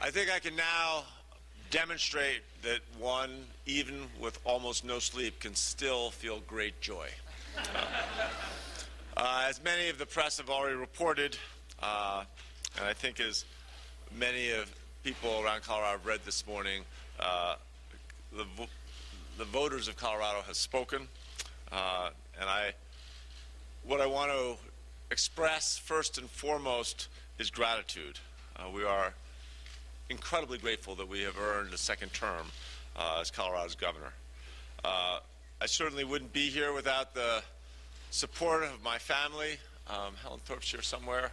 I think I can now demonstrate that one, even with almost no sleep, can still feel great joy. As many of the press have already reported, and I think as many of people around Colorado have read this morning, the voters of Colorado have spoken, and what I want to express first and foremost is gratitude. We are incredibly grateful that we have earned a second term as Colorado's governor. I certainly wouldn't be here without the support of my family. Helen Thorpe's here somewhere.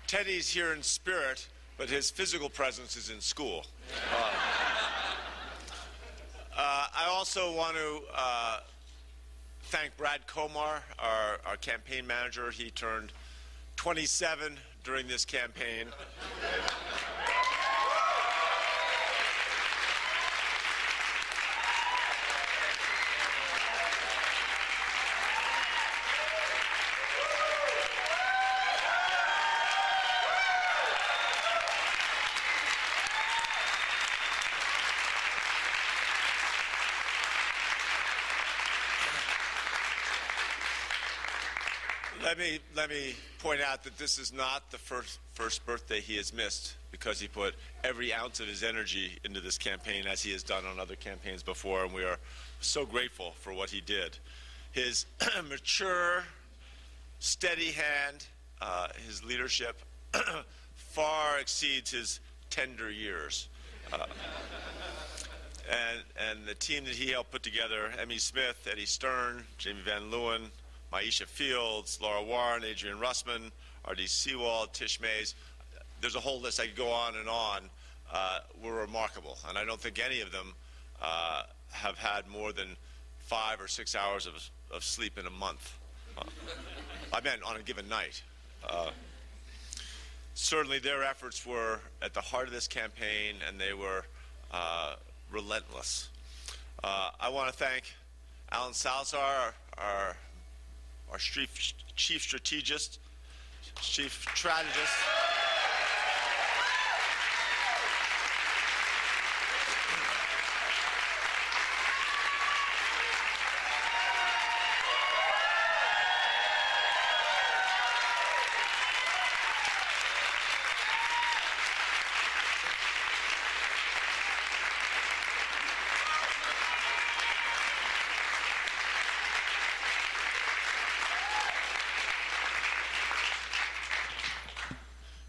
Teddy's here in spirit, but his physical presence is in school. I also want to thank Brad Komar, our campaign manager. He turned 27 during this campaign. Let me point out that this is not the first birthday he has missed, because he put every ounce of his energy into this campaign, as he has done on other campaigns before, and we are so grateful for what he did. His mature, steady hand, his leadership far exceeds his tender years. And the team that he helped put together, Emmy Smith, Eddie Stern, Jamie Van Leeuwen, Maisha Fields, Laura Warren, Adrian Russman, R.D. Seawald, Tish Mays. There's a whole list. I could go on and on. Were remarkable. And I don't think any of them have had more than 5 or 6 hours of sleep in a month. I meant on a given night. Certainly their efforts were at the heart of this campaign, and they were relentless. I want to thank Alan Salazar, our chief strategist, chief strategist.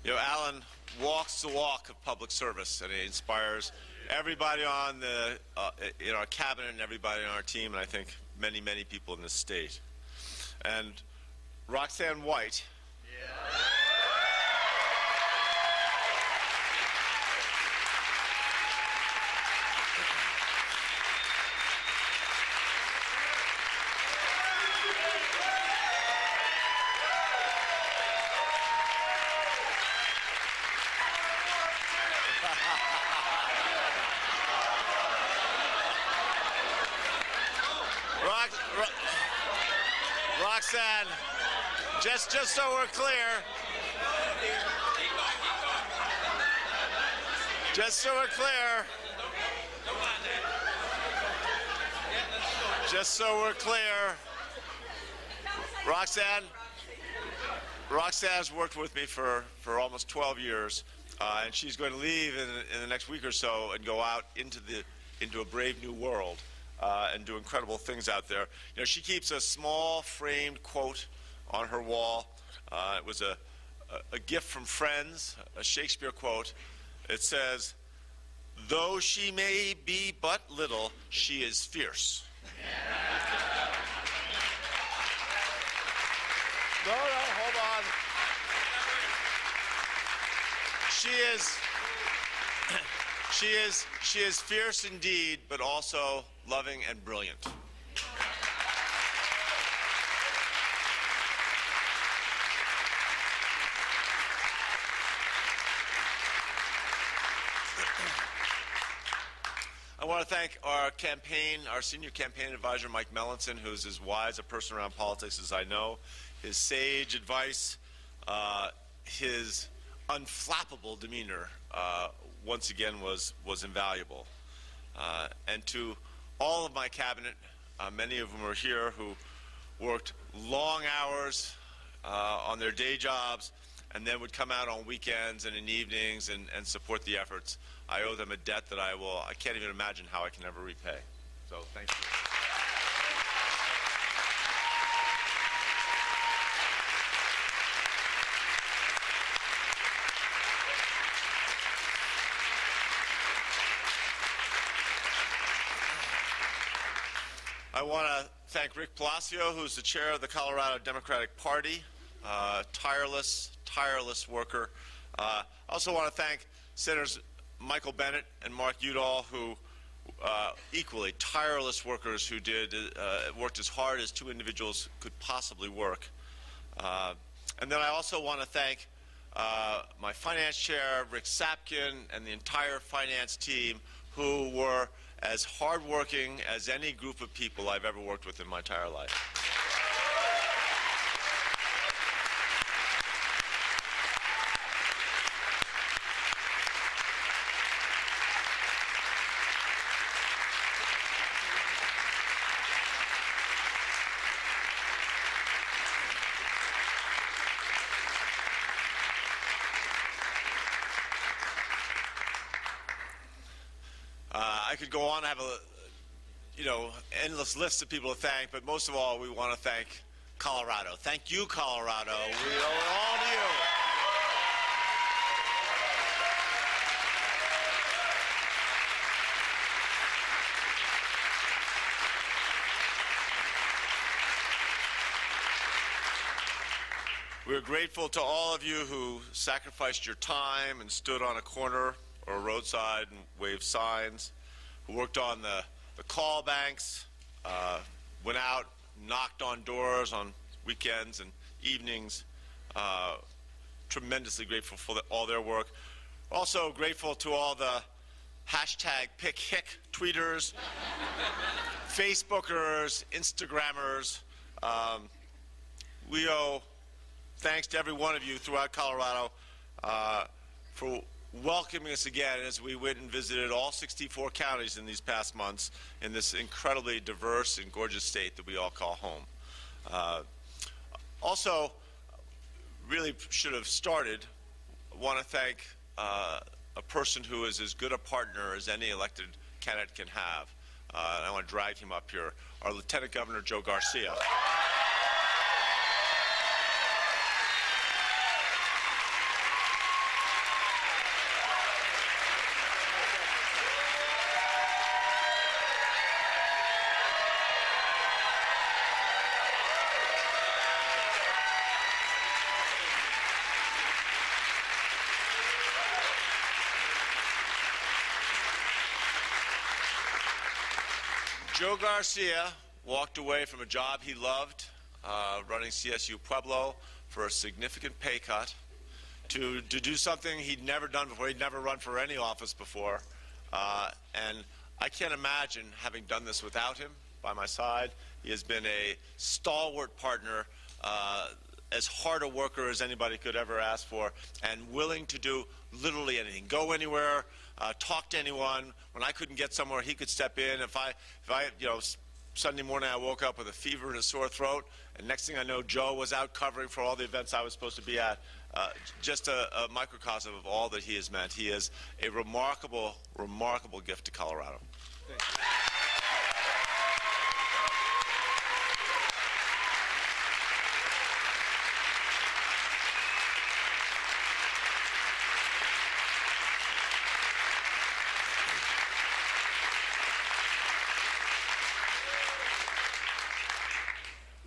You know, Alan walks the walk of public service, and he inspires everybody on in our cabinet and everybody on our team, and I think many, many people in this state. And Roxanne White. Yeah. Roxanne, just so we're clear, Roxanne's worked with me for almost 12 years, and she's going to leave in the next week or so and go out into a brave new world. And do incredible things out there. You know, she keeps a small framed quote on her wall. It was a gift from friends, a Shakespeare quote. It says, "Though she may be but little, she is fierce." No, hold on. She is fierce indeed, but also loving and brilliant. I want to thank our senior campaign advisor, Mike Melanson, who's as wise a person around politics as I know. His sage advice, his unflappable demeanor, once again was invaluable. And to all of my cabinet, many of whom are here, who worked long hours on their day jobs and then would come out on weekends and in evenings and support the efforts. I owe them a debt that I can't even imagine how I can ever repay. So thank you. I want to thank Rick Palacio, who's the chair of the Colorado Democratic Party, tireless worker. I also want to thank Senators Michael Bennet and Mark Udall, who equally tireless workers who worked as hard as two individuals could possibly work. And then I also want to thank my finance chair, Rick Sapkin, and the entire finance team, who were as hardworking as any group of people I've ever worked with in my entire life. I could go on. I have endless list of people to thank, but most of all, we want to thank Colorado. Thank you, Colorado. We owe it all to you. We're grateful to all of you who sacrificed your time and stood on a corner or a roadside and waved signs, who worked on the call banks, went out, knocked on doors on weekends and evenings. Tremendously grateful for all their work. Also grateful to all the #PickHick tweeters, Facebookers, Instagrammers. We owe thanks to every one of you throughout Colorado for welcoming us again as we went and visited all 64 counties in these past months in this incredibly diverse and gorgeous state that we all call home. Also, really should have started, I want to thank a person who is as good a partner as any elected candidate can have. And I want to drag him up here, our Lieutenant Governor Joe Garcia. Joe Garcia walked away from a job he loved, running CSU Pueblo, for a significant pay cut to do something he'd never done before. He'd never run for any office before. And I can't imagine having done this without him by my side. He has been a stalwart partner, as hard a worker as anybody could ever ask for, and willing to do literally anything. Go anywhere, talk to anyone. When I couldn't get somewhere, he could step in. If I Sunday morning I woke up with a fever and a sore throat, and next thing I know, Joe was out covering for all the events I was supposed to be at. Just a microcosm of all that he has meant. He is a remarkable, remarkable gift to Colorado. Thank you.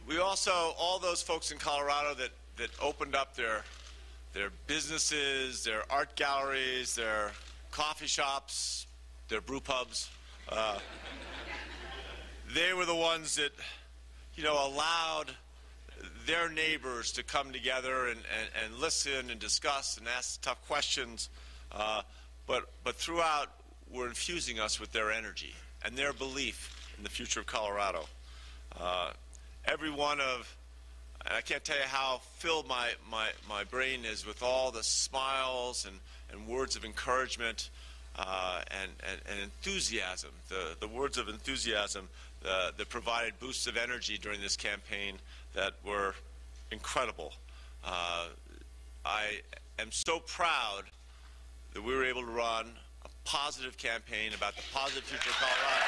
We also, all those folks in Colorado that opened up their their businesses, their art galleries, their coffee shops, their brew pubs. They were the ones that, allowed their neighbors to come together and listen and discuss and ask tough questions. But throughout, were infusing us with their energy and their belief in the future of Colorado. Every one of, and I can't tell you how filled my brain is with all the smiles and words of encouragement and enthusiasm, the words of enthusiasm that provided boosts of energy during this campaign that were incredible. I am so proud that we were able to run a positive campaign about the positive future of Colorado.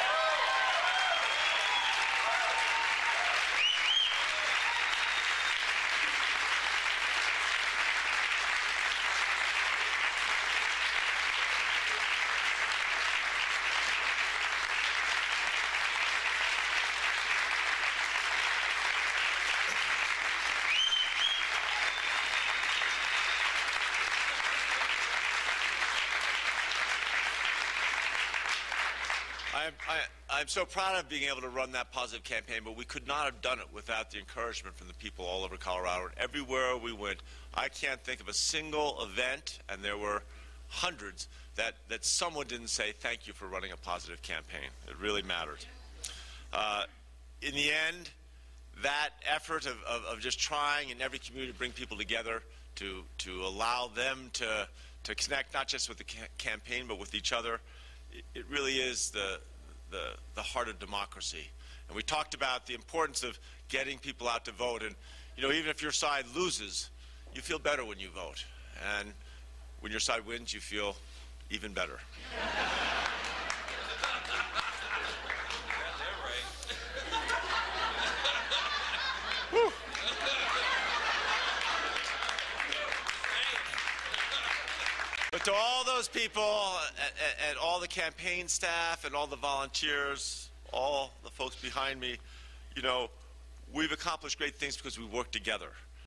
I'm so proud of being able to run that positive campaign, but we could not have done it without the encouragement from the people all over Colorado. And everywhere we went, I can't think of a single event, and there were hundreds, that someone didn't say, thank you for running a positive campaign. It really mattered. In the end, that effort of just trying in every community to bring people together, to allow them to connect not just with the campaign, but with each other, it really is the heart of democracy. And we talked about the importance of getting people out to vote. And, even if your side loses, you feel better when you vote. And when your side wins, you feel even better. Whew. But to all those people and all the campaign staff and all the volunteers, all the folks behind me, we've accomplished great things because we work together.